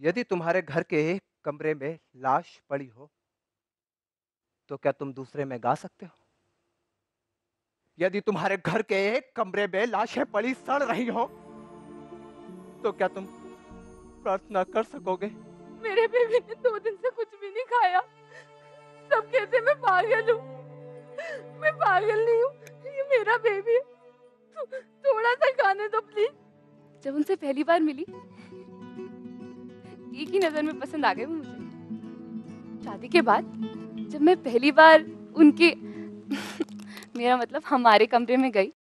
यदि तुम्हारे घर के एक कमरे में लाश पड़ी हो, तो क्या तुम दूसरे में गा सकते हो? यदि तुम्हारे घर के एक कमरे में लाशें पड़ी सड़ रही हो, तो क्या तुम प्रार्थना कर सकोगे? मेरे बेबी ने 2 दिन से कुछ भी नहीं खाया। सब कहते मैं पागल हूँ। मैं पागल नहीं हूँ, ये मेरा बेबी है। थोड़ा-सा खाने दो प्लीज़। जब उनसे पहली बार मिली, एक ही नज़र में पसंद आ गए वो मुझे। शादी के बाद जब मैं पहली बार उनके मेरा मतलब हमारे कमरे में गई,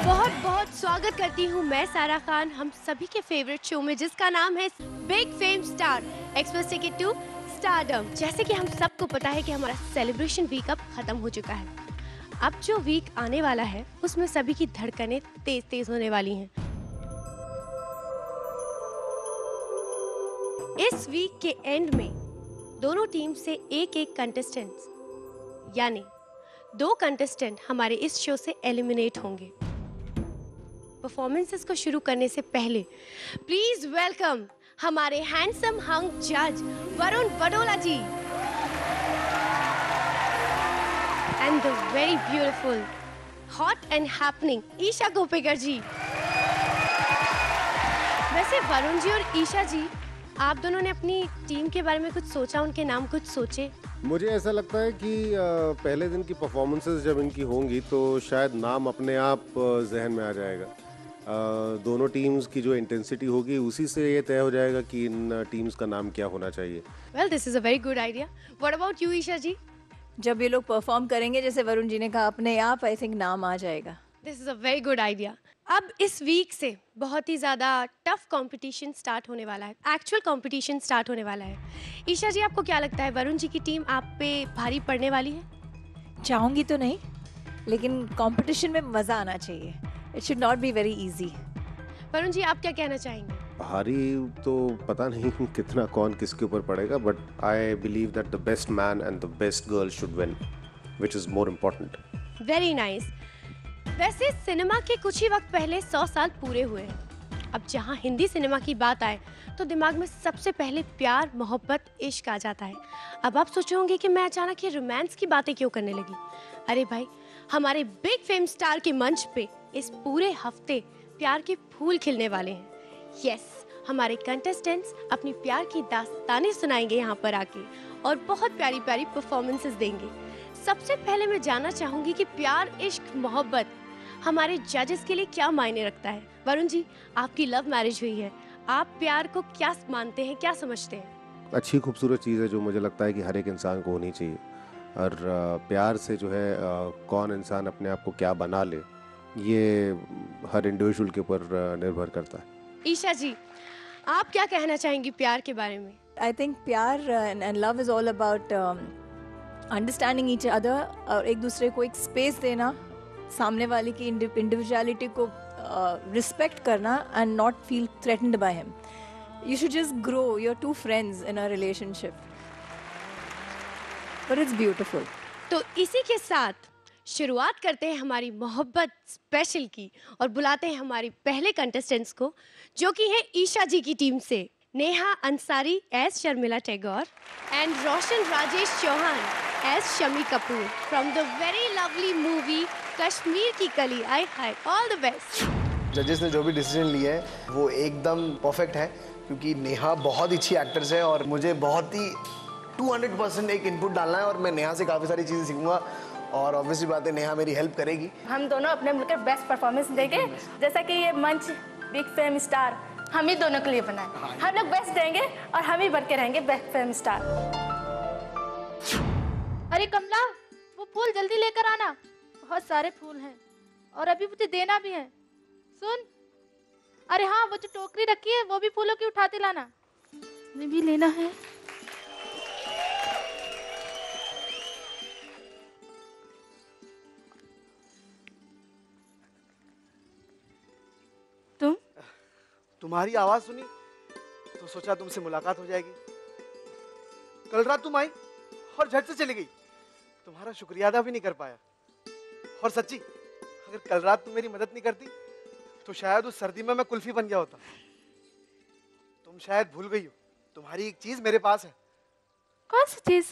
बहुत बहुत स्वागत करती हूँ मैं सारा खान हम सभी के फेवरेट शो में जिसका नाम है Big Fame Star Express Ticket to Stardom. जैसे कि हम सबको पता है कि हमारा सेलिब्रेशन वीक अब खत्म हो चुका है। अब जो वीक आने वाला है उसमें सभी की धड़कनें तेज तेज होने वाली हैं। इस वीक के एंड में दोनों टीम से एक एक कंटेस्टेंट यानी 2 कंटेस्टेंट हमारे इस शो से एलिमिनेट होंगे। परफॉर्मेंसेस को शुरू करने से पहले प्लीज वेलकम हमारे हैंडसम हंग जज Varun Vadola ji and the very beautiful hot and happening Isha Kopekar ji. वैसे वरुण जी और ईशा जी, आप दोनों ने अपनी टीम के बारे में कुछ सोचा, उनके नाम कुछ सोचे? मुझे ऐसा लगता है कि पहले दिन की परफॉर्मेंसेस जब इनकी होंगी तो शायद नाम अपने आप जहन में आ जाएगा। दोनों टीम्स की जो इंटेंसिटी होगी उसी से ये तय हो जाएगा कि इन टीम्स का नाम क्या होना चाहिए। Well this is a very good idea. What about you Isha ji? जब ये लोग परफॉर्म करेंगे जैसे वरुण जी ने कहा अपने आप आई थिंक नाम आ जाएगा। This is a very good idea. अब इस वीक से बहुत ही ज़्यादा टफ कंपटीशन स्टार्ट होने वाला है, एक्चुअल कंपटीशन स्टार्ट होने वाला है। ईशा जी, आपको क्या लगता है वरुण जी की टीम आप पे भारी पड़ने वाली है? चाहूंगी तो नहीं, लेकिन कंपटीशन में मजा आना चाहिए। It should not be very easy. Varun ji, आप क्या कहना चाहेंगे? भारी तो पता नहीं कितना कौन किसके ऊपर पड़ेगा, but I believe that the best man and the best girl should win, which is more important. Very nice. वैसे सिनेमा के कुछ ही वक्त पहले 100 साल पूरे हुए हैं। अब जहाँ हिंदी सिनेमा की बात आए तो दिमाग में सबसे पहले प्यार, मोहब्बत, इश्क आ जाता है। अब आप सोचे होंगे कि मैं अचानक ये रोमांस की बातें क्यों करने लगी। अरे भाई, हमारे बिग फेम स्टार के मंच पे इस पूरे हफ्ते प्यार के फूल खिलने वाले हैं। यस, हमारे कंटेस्टेंट्स अपनी प्यार की दास्तानें सुनाएंगे यहाँ पर आके और बहुत प्यारी प्यारी परफॉर्मेंसेस देंगे। सबसे पहले मैं जानना चाहूंगी कि प्यार, इश्क, मोहब्बत हमारे जजेस के लिए क्या मायने रखता है। वरुण जी, आपकी लव मैरिज हुई है, आप प्यार को क्या मानते हैं, क्या समझते हैं? अच्छी खूबसूरत चीज़ है जो मुझे लगता है कि हर एक इंसान को होनी चाहिए। और प्यार से जो है कौन इंसान अपने आप को क्या बना ले, ये हर इंडिविजुअल के ऊपर निर्भर करता है। ईशा जी, आप क्या कहना चाहेंगी प्यार के बारे में? आई थिंक प्यार and love is all about understanding each other और एक दूसरे को एक स्पेस देना, सामने वाले की इंडिविजुअलिटी को रिस्पेक्ट करना and not feel threatened by him. You should just grow, your two friends in a relationship, but it's beautiful. तो इसी के साथ शुरुआत करते हैं हमारी मोहब्बत स्पेशल की और बुलाते हैं हमारी पहले कंटेस्टेंट्स को, जो कि है ईशा जी की टीम से Neha Ansari as Sharmila Tagore and Roshan Rajesh Chauhan as Shami Kapoor from the very lovely movie Kashmir Ki Kali. आई हाय, ऑल द बेस्ट। जजेस ने जो भी डिसीजन लिया है वो एकदम परफेक्ट है, क्योंकि नेहा बहुत ही अच्छी एक्ट्रेस है और मुझे बहुत ही 200% एक इनपुट डालना है और मैं नेहा से काफ़ी सारी चीज़ें सीखूंगा और ऑब्वियसली बात है नेहा मेरी हेल्प करेगी। हम दोनों अपने मिलकर बेस्ट परफॉर्मेंस देंगे। जैसा कि ये मंच बिग फेम स्टार हम ही दोनों के लिए बना है। हम लोग बेस्ट देंगे और हम ही बन के रहेंगे बेस्ट फेम स्टार। अरे कमला, वो फूल जल्दी लेकर आना, बहुत सारे फूल हैं और अभी मुझे देना भी है। सुन, अरे हाँ, वो जो टोकरी रखी है वो भी फूलों की उठाते लाना, मुझे भी लेना है। तुम तुम्हारी आवाज सुनी तो सोचा तुमसे मुलाकात हो जाएगी। कल रात तुम आई और झट से चली गई, तुम्हारा शुक्रिया अदा भी नहीं कर पाया। और सच्ची अगर कल रात तुम मेरी मदद नहीं करती तो शायद उस सर्दी में मैं कुल्फी बन गया होता। तुम शायद भूल गई हो, तुम्हारी एक चीज मेरे पास है। कौन सी चीज?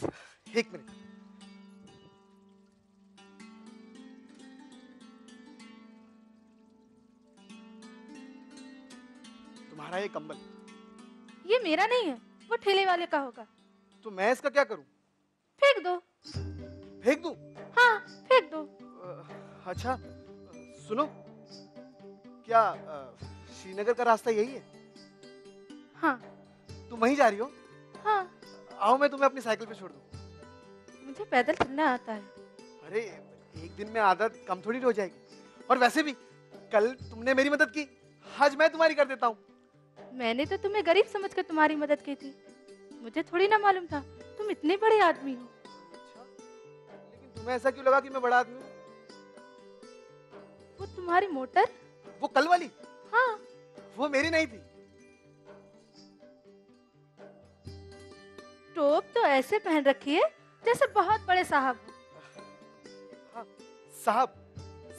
एक मिनट। तुम्हारा ये कंबल। ये मेरा नहीं है, वो ठेले वाले का होगा। तो मैं इसका क्या करूं? फेंक दो। फेंक दूं? हाँ, फेंक दो। अच्छा सुनो, क्या श्रीनगर का रास्ता यही है? हाँ। तुम वहीं जा रही हो? हाँ। आओ मैं तुम्हें अपनी साइकिल पे छोड़ दूं। मुझे पैदल चलना आता है। अरे एक दिन में आदत कम थोड़ी हो जाएगी। और वैसे भी कल तुमने मेरी मदद की, आज मैं तुम्हारी कर देता हूँ। मैंने तो तुम्हें गरीब समझकर तुम्हारी मदद की थी, मुझे थोड़ी ना मालूम था तुम इतने बड़े आदमी हो। अच्छा, लेकिन तुम्हें ऐसा क्यों लगा कि मैं बड़ा आदमी हूँ? वो तुम्हारी मोटर? वो कल वाली? हाँ। वो मेरी नहीं थी। टोप तो ऐसे पहन रखी है जैसे बहुत बड़े साहब हो। हाँ,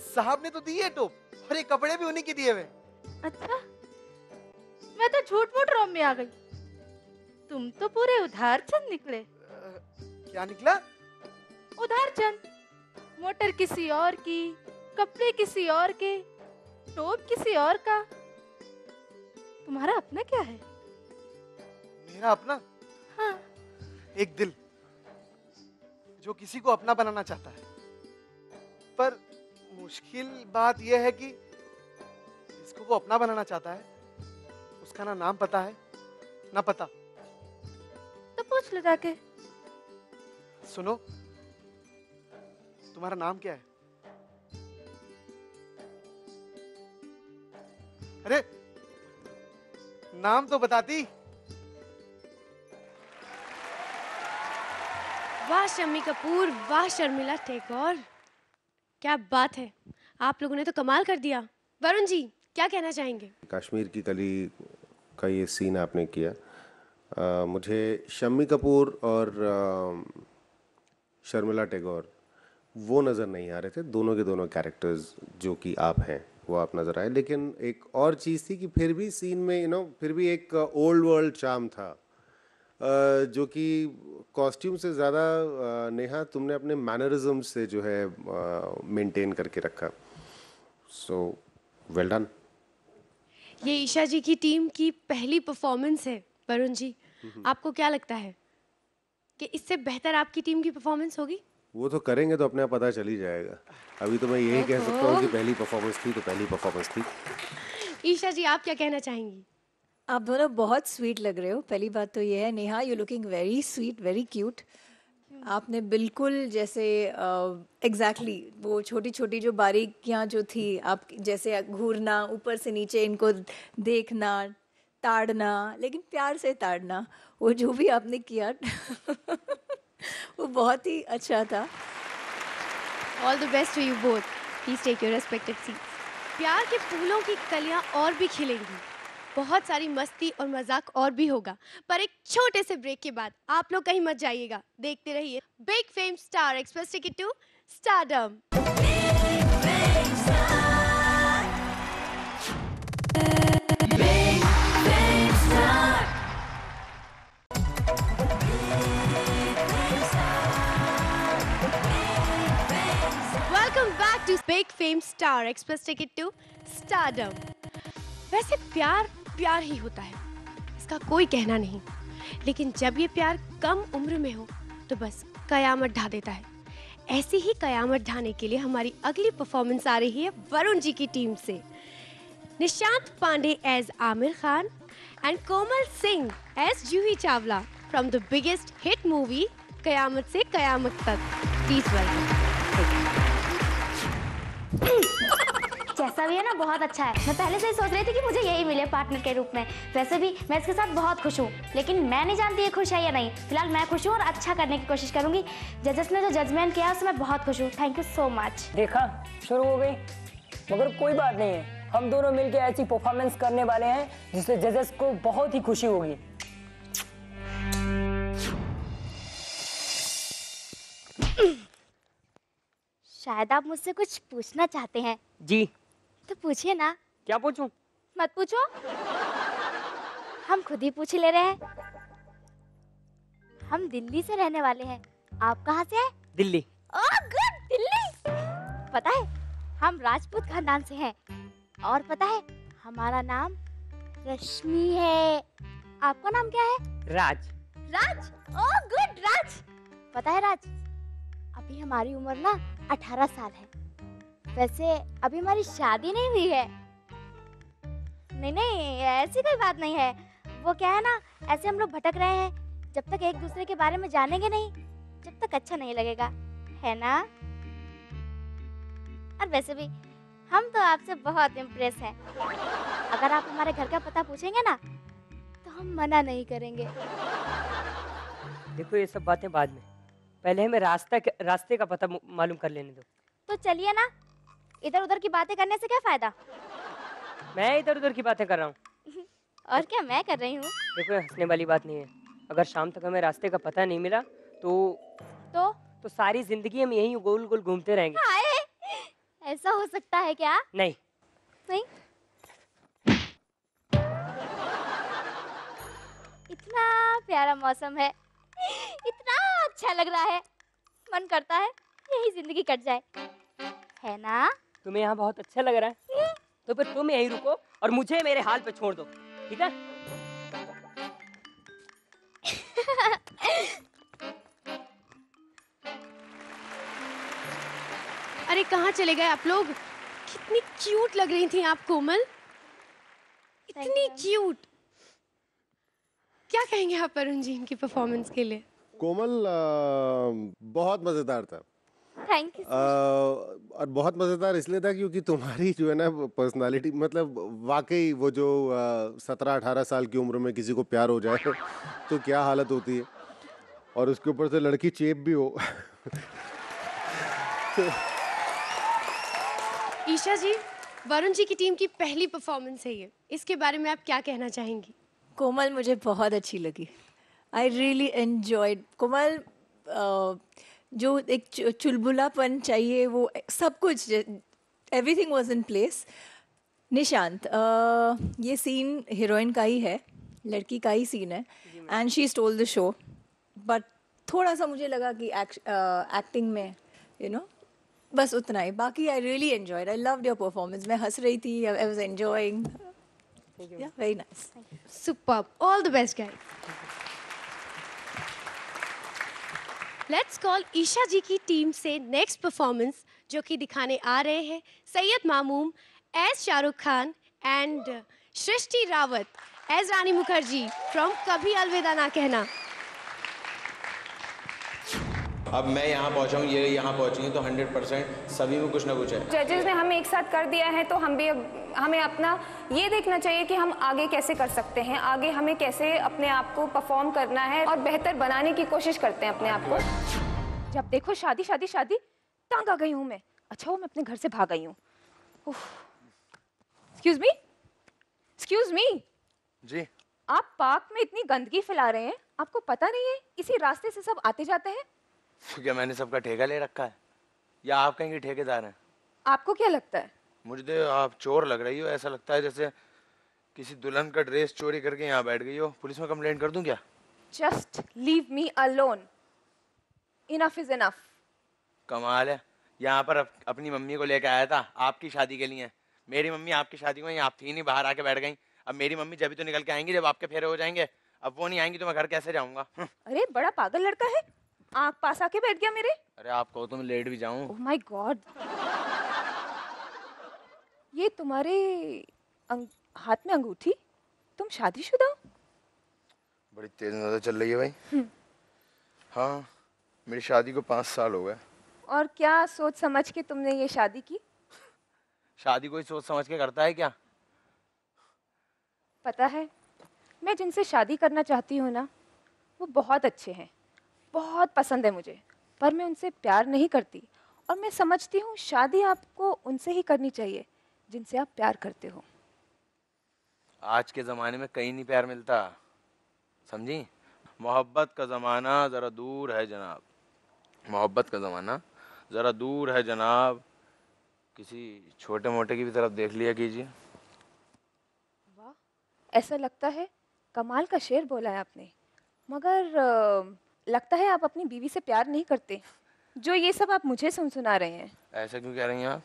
साहब ने तो दी है टोप, और ये कपड़े भी उन्हीं के दिए हुए। अच्छा, मैं तो झूठ मूठ रोम में आ गई। तुम तो पूरे उधार चंद निकले। क्या निकला? उधार चंद। मोटर किसी और की, कपड़े किसी और के, टोप किसी और का। तुम्हारा अपना क्या है? मेरा अपना? हाँ। एक दिल जो किसी को अपना बनाना चाहता है। पर मुश्किल बात यह है कि जिसको वो अपना बनाना चाहता है उसका ना नाम पता है ना पता। तो पूछ लो जाके। सुनो, तुम्हारा नाम क्या है? अरे नाम तो बताती। वाह शम्मी कपूर, वाह शर्मिला टैगोर, क्या बात है, आप लोगों ने तो कमाल कर दिया। वरुण जी क्या कहना चाहेंगे? कश्मीर की कली का ये सीन आपने किया, मुझे शम्मी कपूर और शर्मिला टैगोर वो नज़र नहीं आ रहे थे। दोनों के दोनों कैरेक्टर्स जो कि आप हैं वो आप नज़र आए। लेकिन एक और चीज़ थी कि फिर भी सीन में फिर भी एक ओल्ड वर्ल्ड चार्म था, जो कि कॉस्ट्यूम से ज़्यादा नेहा तुमने अपने मैनरिज्म से जो है मेंटेन करके रखा। So well done. ये ईशा जी की टीम की पहली परफॉर्मेंस है। वरुण जी आपको क्या लगता है कि इससे बेहतर आपकी टीम की परफॉर्मेंस होगी? वो तो करेंगे तो अपने आप पता चल ही जाएगा। अभी तो मैं यही कह सकता हूँ कि पहली परफॉर्मेंस थी तो पहली परफॉर्मेंस थी। ईशा जी आप क्या कहना चाहेंगी? आप दोनों बहुत स्वीट लग रहे हो। पहली बात तो ये है, Neha you looking very sweet, very cute. आपने बिल्कुल जैसे एग्जैक्टली वो छोटी छोटी जो बारीकियाँ जो थी, आप जैसे घूरना, ऊपर से नीचे इनको देखना, ताड़ना, लेकिन प्यार से ताड़ना, वो जो भी आपने किया वो बहुत ही अच्छा था। All the best to you both, please take your respective seats. प्यार के फूलों की कलियां और भी खिलेंगी, बहुत सारी मस्ती और मजाक और भी होगा, पर एक छोटे से ब्रेक के बाद आप लोग कहीं मत जाइएगा, देखते रहिए Big Fame Star Express Ticket to Stardom. Welcome back to Big Fame Star Express Ticket to Stardom. वैसे प्यार प्यार ही होता है, इसका कोई कहना नहीं, लेकिन जब ये प्यार कम उम्र में हो तो बस कयामत ढा देता है। ऐसी ही कयामत ढाने के लिए हमारी अगली परफॉर्मेंस आ रही है वरुण जी की टीम से। Nishant Pandey as Aamir Khan and Komal Singh as Juhi Chawla from the biggest hit movie Qayamat se Qayamat Tak. Please welcome. जैसा भी है ना बहुत अच्छा है। मैं पहले से ही सोच रही थी कि मुझे यही मिले पार्टनर के रूप में। वैसे भी मैं इसके साथ बहुत खुश हूँ, लेकिन मैं नहीं जानती ये खुश है या नहीं। फिलहाल मैं खुश हूँ और अच्छा करने की कोशिश करूंगी। जजेस ने जो जजमेंट किया उससे मैं बहुत खुश हूँ। Thank you so much. देखा शुरू हो गई, मगर कोई बात नहीं है, हम दोनों मिलकर ऐसी परफॉर्मेंस करने वाले हैं जिससे जजेस को बहुत ही खुशी होगी। शायद आप मुझसे कुछ पूछना चाहते हैं, जी। तो पूछिए ना। क्या पूछूं? मत पूछो, हम खुद ही पूछ ले रहे हैं। हम दिल्ली से रहने वाले हैं, आप कहाँ से हैं? दिल्ली। Oh good, Delhi. पता है हम राजपूत खानदान से हैं, और पता है हमारा नाम रश्मि है। आपका नाम क्या है? राज। राज, ओह गुड राज। पता है राज, अभी हमारी उम्र ना 18 साल है। वैसे अभी हमारी शादी नहीं हुई है। नहीं नहीं, ऐसी कोई बात नहीं है। वो क्या है ना, ऐसे हम लोग भटक रहे हैं। जब तक एक दूसरे के बारे में जानेंगे नहीं, जब तक अच्छा नहीं लगेगा, है ना? और वैसे भी हम तो आपसे बहुत इम्प्रेस हैं। अगर आप हमारे घर का पता पूछेंगे ना, तो हम मना नहीं करेंगे। देखो ये सब बातें बाद में, पहले हमें रास्ते का पता मालूम कर लेने दो। तो चलिए ना, इधर उधर की बातें करने से क्या फायदा? मैं इधर उधर की बातें कर रहा हूँ। और क्या मैं कर रही हूँ? देखो हंसने वाली बात नहीं है। अगर शाम तक हमें रास्ते का पता नहीं मिला तो सारी जिंदगी हम यहीं गोल गोल घूमते रहेंगे। हाय, ऐसा हो सकता है क्या? नहीं। नहीं? इतना प्यारा मौसम है, इतना अच्छा लग रहा है, मन करता है यही जिंदगी कट जाए, है ना? तुम्हें यहाँ बहुत अच्छा लग रहा है, तो फिर तुम यहीं रुको और मुझे मेरे हाल पे छोड़ दो, ठीक है? अरे कहाँ चले गए आप लोग? कितनी क्यूट लग रही थी आप कोमल, इतनी क्यूट। क्या कहेंगे आप अरुण जी इनकी परफॉर्मेंस के लिए? कोमल बहुत मज़ेदार था। Thank you. और बहुत मज़ेदार इसलिए था क्योंकि तुम्हारी जो है ना पर्सनालिटी, मतलब वाकई वो जो 17-18 साल की उम्र में किसी को प्यार हो जाए तो क्या हालत होती है, और उसके ऊपर से लड़की चेप भी हो। ईशा जी, वरुण जी की टीम की पहली परफॉर्मेंस है ये, इसके बारे में आप क्या कहना चाहेंगी? कोमल मुझे बहुत अच्छी लगी। आई रियली एन्जॉयड। कोमल जो एक चुलबुलापन चाहिए वो सब कुछ, everything was in place. Nishant, ये सीन हीरोइन का ही है, लड़की का ही सीन है, and she stole the show. But थोड़ा सा मुझे लगा कि एक्टिंग में बस उतना ही। बाकी I really enjoyed, I loved your performance. मैं हंस रही थी, I was enjoying. Very nice, superb, all the best guys. Let's call Isha ji की टीम से नेक्स्ट परफॉर्मेंस, जो कि दिखाने आ रहे हैं Syed Mamoom as Shahrukh Khan and Srishti Rawat as Rani Mukherjee from Kabhi Alvida ना कहना। अब मैं यहाँ पहुँचा हूँ, ये यहाँ पहुँची तो 100% सभी में कुछ ना कुछ है। जजेस ने हमें एक साथ कर दिया है, तो हमें अपना ये देखना चाहिए कि हम आगे कैसे कर सकते हैं, आगे हमें कैसे अपने आप को परफॉर्म करना है और बेहतर बनाने की कोशिश करते हैं अपने आप को। जब देखो शादी शादी शादी, तंग आ गई हूँ मैं। अच्छा हो मैं अपने घर से भाग गई हूँ। एक्सक्यूज मी, एक्सक्यूज मी जी। आप पार्क में इतनी गंदगी फैला रहे हैं, आपको पता नहीं है इसी रास्ते से सब आते जाते हैं? तो क्या मैंने सबका ठेका ले रखा है, या आप कहीं के ठेकेदार हैं? आपको क्या लगता है? मुझे तो आप चोर लग रही हो। ऐसा लगता है जैसे किसी दुल्हन का ड्रेस चोरी करके यहाँ बैठ गई हो। पुलिस में कंप्लेंट कर दूं क्या? Just leave me alone, enough is enough. कमाल है, यहाँ पर अपनी मम्मी को लेकर आया था आपकी शादी के लिए। मेरी मम्मी आपकी शादी में आप थी नहीं, बाहर आके बैठ गई। अब मेरी मम्मी जब भी तो निकल के आएंगी जब आपके फेरे हो जाएंगे। अब वो नहीं आएंगी तो मैं घर कैसे जाऊंगा? अरे बड़ा पागल लड़का है, आँख पास आके बैठ गया मेरे। अरे आप कहो तो मैं लेट भी जाऊं। ओह माय गॉड, ये तुम्हारे हाथ में अंगूठी, तुम शादीशुदा हो? बड़ी तेज नजर चल रही है भाई। हाँ, मेरी शादी को 5 साल हो गए। और क्या सोच समझ के तुमने ये शादी की? शादी कोई सोच समझ के करता है क्या? पता है, मैं जिनसे शादी करना चाहती हूँ ना, वो बहुत अच्छे हैं, बहुत पसंद है मुझे, पर मैं उनसे प्यार नहीं करती। और मैं समझती हूँ शादी आपको उनसे ही करनी चाहिए जिनसे आप प्यार करते हो? आज के ज़माने में कहीं नहीं प्यार मिलता, समझी? मोहब्बत का ज़माना ज़रा दूर है जनाब, मोहब्बत का ज़माना ज़रा दूर है जनाब, किसी छोटे मोटे की भी तरफ देख लिया कीजिए। वाह, ऐसा लगता है कमाल का शेर बोला है आपने। मगर लगता है आप अपनी बीवी से प्यार नहीं करते, जो ये सब आप मुझे सुना रहे हैं। ऐसा क्यों कह रही हैं आप?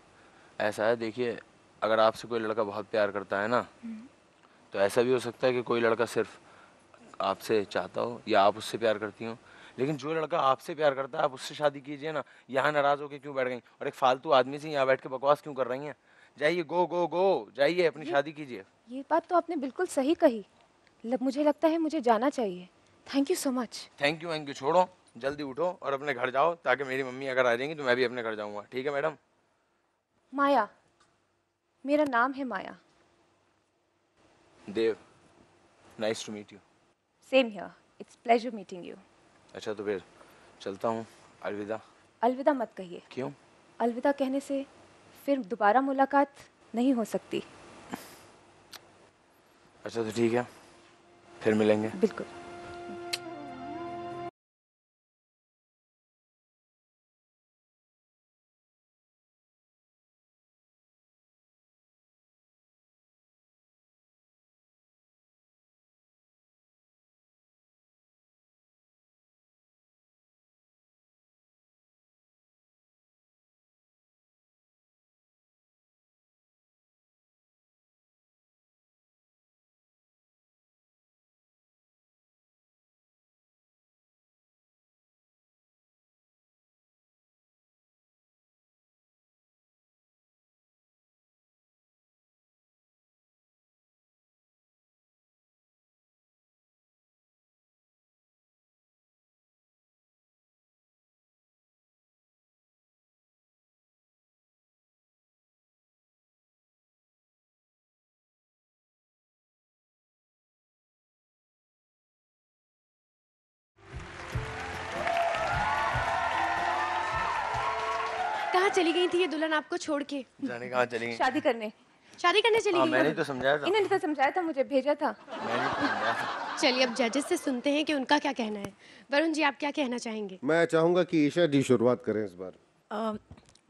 ऐसा है, देखिए, अगर आपसे कोई लड़का बहुत प्यार करता है ना, तो ऐसा भी हो सकता है कि कोई लड़का सिर्फ आपसे चाहता हो या आप उससे प्यार करती हो। लेकिन जो लड़का आपसे प्यार करता है, आप उससे शादी कीजिए ना। यहाँ नाराज़ होकर क्यों बैठ गई और एक फालतू आदमी से यहाँ बैठ के बकवास क्यों कर रही हैं? जाइए, गो गो गो, जाइए अपनी शादी कीजिए। ये बात तो आपने बिल्कुल सही कही। मुझे लगता है मुझे जाना चाहिए। Thank you so much. Thank you छोड़ो, जल्दी उठो और अपने घर जाओ, ताकि मेरी मम्मी अगर आ जाएंगी तो मैं भी अपने घर जाऊँगा। ठीक है मैडम? माया, मेरा नाम है Maya. Dev, nice to meet you. Same here, it's pleasure meeting you. अच्छा, तो फिर चलता हूँ, अलविदा। अलविदा मत कहिए। क्यों? अलविदा कहने से फिर दोबारा मुलाकात नहीं हो सकती। अच्छा, तो ठीक है, फिर मिलेंगे। बिल्कुल। कहाँ चली गई थी ये दुल्हन आपको छोड़ के? जाने कहाँ चली गई? शादी करने चली गई? मैंने तो समझाया था। इन्होंने तो समझाया था, मुझे भेजा था। मैंने तो समझाया था। चलिए अब जजेस से सुनते हैं कि उनका क्या कहना है। वरुण जी, आप क्या कहना चाहेंगे? मैं चाहूंगा कि ईशा जी शुरुआत करें इस बार।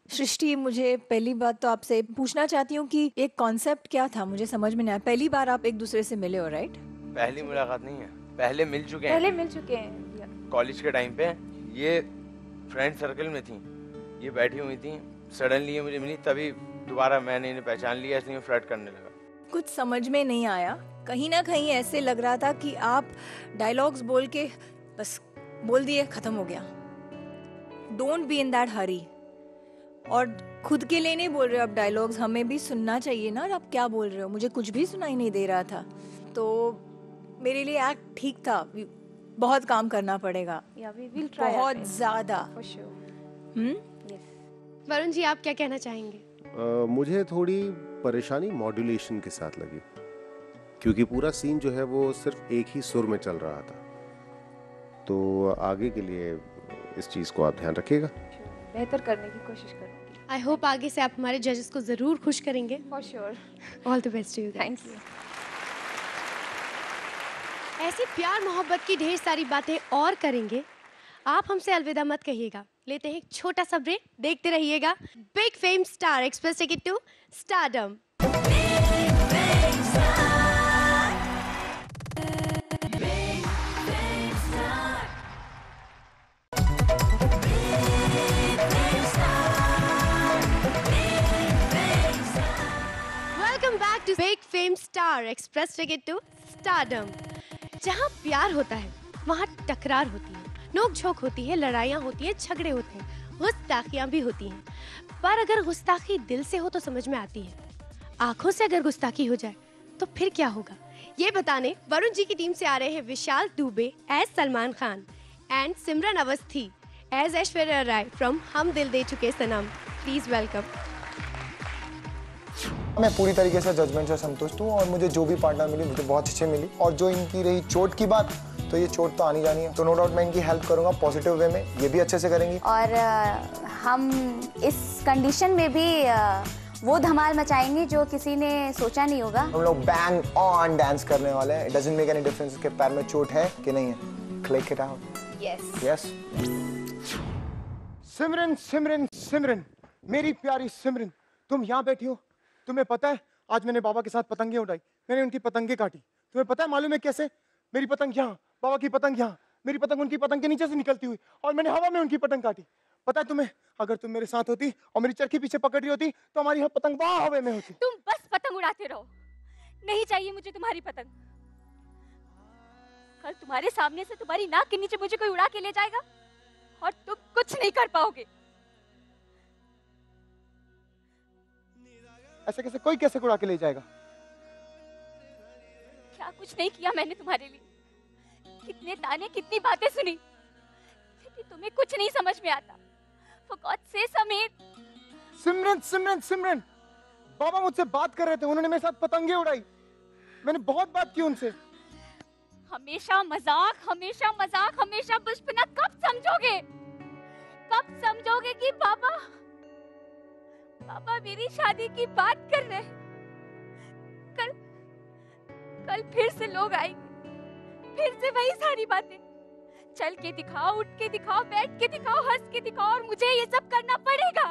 सृष्टि, मुझे पहली बात तो आपसे पूछना चाहती हूँ कि एक कॉन्सेप्ट क्या था, मुझे समझ में नहीं आया। पहली बार आप एक दूसरे से मिले हो, राइट? पहली मुलाकात नहीं है, पहले मिल चुके हैं। पहले मिल चुके हैं कॉलेज के टाइम पे। ये फ्रेंड सर्कल में थी, ये बैठी हुई थी, सडनली ये मुझे मिली, तभी दोबारा मैंने इन्हें पहचान लिया, इसलिए फ्लर्ट करने लगा। कुछ समझ में नहीं आया, कहीं ना कहीं ऐसे लग रहा था कि आप डायलॉग्स बोल के बस बोल दिए, खत्म हो गया। डोंट बी इन दैट हरी। और खुद के लिए नहीं बोल रहे हो आप डायलॉग्स, हमें भी सुनना चाहिए ना आप क्या बोल रहे हो। मुझे कुछ भी सुनाई नहीं दे रहा था, तो मेरे लिए एक्ट ठीक था। बहुत काम करना पड़ेगा, बहुत ज्यादा। वरुण जी, आप क्या कहना चाहेंगे? मुझे थोड़ी परेशानी मॉड्यूलेशन के साथ लगी, क्योंकि पूरा सीन जो है वो सिर्फ एक ही सुर में चल रहा था। तो आगे के लिए इस चीज़ को आप ध्यान रखिएगा। बेहतर करने की कोशिश करूंगी। आई होप आगे से आप हमारे जजेस को जरूर खुश करेंगे। For sure. All the best to you. Thank you. ऐसी प्यार मोहब्बत की ढेर सारी बातें और करेंगे। आप हमसे अलविदा मत कहिएगा। लेते हैं एक छोटा सा ब्रेक, देखते रहिएगा Big Fame Star Express Ticket to Stardom. Welcome back to Big Fame Star Express Ticket to Stardom. जहाँ प्यार होता है वहाँ टकरार होती है, नोक झोंक होती है, लड़ाइयाँ होती हैं, झगड़े होते हैं, गुस्ताखियाँ भी होती हैं। पर अगर गुस्ताखी दिल से हो तो समझ में आती है, आंखों से अगर गुस्ताखी हो जाए तो फिर क्या होगा, ये बताने वरुण जी की टीम से आ रहे हैं Vishal Dubey as Salman Khan and Simran Awasthi as Aishwarya Rai from Hum Dil दे चुके सनम। Please welcome. मैं पूरी तरीके से जजमेंट से संतुष्ट हूँ और मुझे जो भी पार्टनर मिली मुझे बहुत अच्छे मिली। और जो इनकी रही चोट की बात, तो ये चोट तो आनी जानी है, तो नो डाउट मैं इनकी हेल्प करूंगा पॉजिटिव वे में, ये भी अच्छे से करेंगी। और हम इस कंडीशन में भी वो धमाल मचाएंगे जो किसी ने सोचा नहीं होगा। हम लोग बैंग ऑन डांस करने वाले हैं। It doesn't make any difference उसके पैर में चोट है कि नहीं है। Click it out. Yes yes. Simran Simran Simran, मेरी प्यारी सिमरन, तुम यहाँ बैठी हो। तुम्हें पता है आज मैंने बाबा के साथ पतंगे उड़ाई, मैंने उनकी पतंगे काटी। तुम्हें पता है, मालूम है कैसे? मेरी पतंग यहाँ, बाबा की पतंग यहाँ, मेरी पतंग उनकी पतंग के नीचे से निकलती हुई, और मैंने हवा में उनकी पतंग काटी। पता है तुम्हें, अगर तुम मेरे साथ होती और मेरी चरखी पीछे पकड़ रही होती तो हमारी यहाँ पतंग वहां हवा में होती। तुम बस पतंग उड़ाते रहो, नहीं चाहिए मुझे तुम्हारी पतंग। कल तुम्हारे सामने से तुम्हारी नाक के नीचे मुझे कोई उड़ा के ले जाएगा और तुम कुछ नहीं कर पाओगे। ऐसे कैसे कोई कैसे उड़ा के ले जाएगा? क्या कुछ नहीं किया मैंने तुम्हारे लिए? कितने ताने, कितनी बातें सुनी, लेकिन तुम्हें कुछ नहीं समझ में आता। For God's sake, Sameer. सिमरन सिमरन सिमरन, बाबा मुझसे बात कर रहे थे, उन्होंने मेरे साथ पतंगे उड़ाई। मैंने बहुत बात की उनसे। हमेशा मजाक, हमेशा मजाक, हमेशा बचपना। कब समझोगे? कब समझोगे कि बाबा मेरी शादी की बात कर रहे हैं? कल फिर से लोग आएंगे, फिर से वही सारी बातें। चल के दिखाओ, उठ के दिखाओ, बैठ के दिखाओ, हंस के दिखाओ, और मुझे ये सब करना पड़ेगा।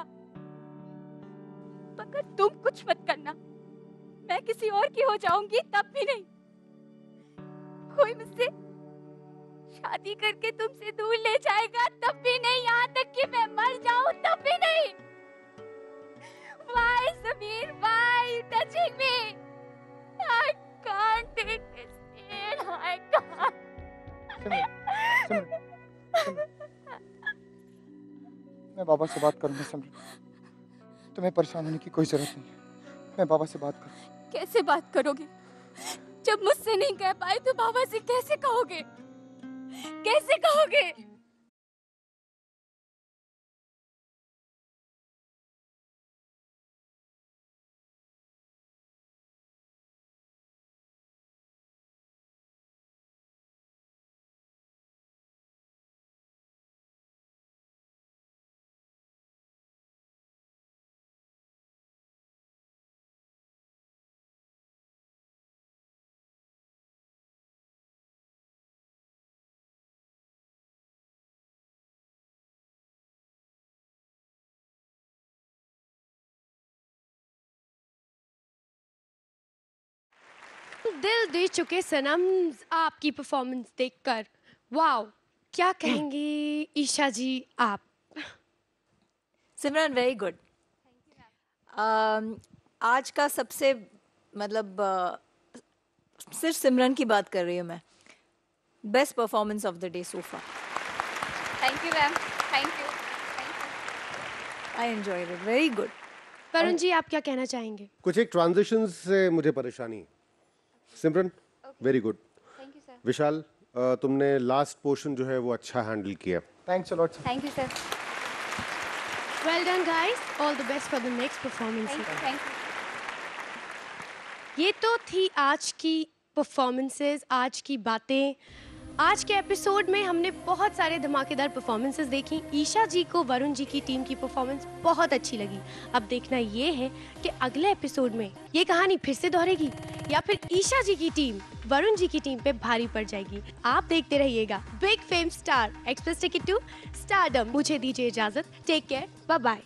मगर तुम कुछ मत करना, मैं किसी और की हो जाऊंगी तब भी नहीं। कोई मुझसे शादी करके तुमसे दूर ले जाएगा तब भी नहीं, यहाँ तक कि मैं मर जाऊं तब भी नहीं। Why, Samir? Why you touching me? I can't take this pain. I can't. मैं बाबा से बात करूंगा सिमरन, तुम्हें परेशान होने की कोई जरूरत नहीं है। मैं बाबा से बात करूंगा। कैसे बात करोगे? जब मुझसे नहीं कह पाए तो बाबा से कैसे कहोगे? कैसे कहोगे? दिल दे चुके सनम आपकी परफॉर्मेंस देखकर, वाओ, क्या कहेंगी ईशा जी आप? सिमरन वेरी गुड। आज का सबसे मतलब सिर्फ सिमरन की बात कर रही हूँ मैं, best performance of the day so far. Thank you ma'am, thank you. I enjoyed it, very good. Varun ji आप क्या कहना चाहेंगे? कुछ एक ट्रांजिशन से मुझे परेशानी। Simran very good. Thank you sir. Vishal तुमने लास्ट पोर्शन जो है वो अच्छा हैंडल किया। Thanks a lot sir. Thank you sir. Well done guys, all the best for the next performance. Thank you. ये तो थी आज की परफॉर्मेंसेस, आज की बातें। आज के एपिसोड में हमने बहुत सारे धमाकेदार परफॉर्मेंसेस देखी। ईशा जी को वरुण जी की टीम की परफॉर्मेंस बहुत अच्छी लगी। अब देखना ये है कि अगले एपिसोड में ये कहानी फिर से दोहरेगी या फिर ईशा जी की टीम वरुण जी की टीम पे भारी पड़ जाएगी। आप देखते रहिएगा Big Fame Star Express Ticket to Stardom. मुझे दीजिए इजाजत, टेक केयर, बाय बाय।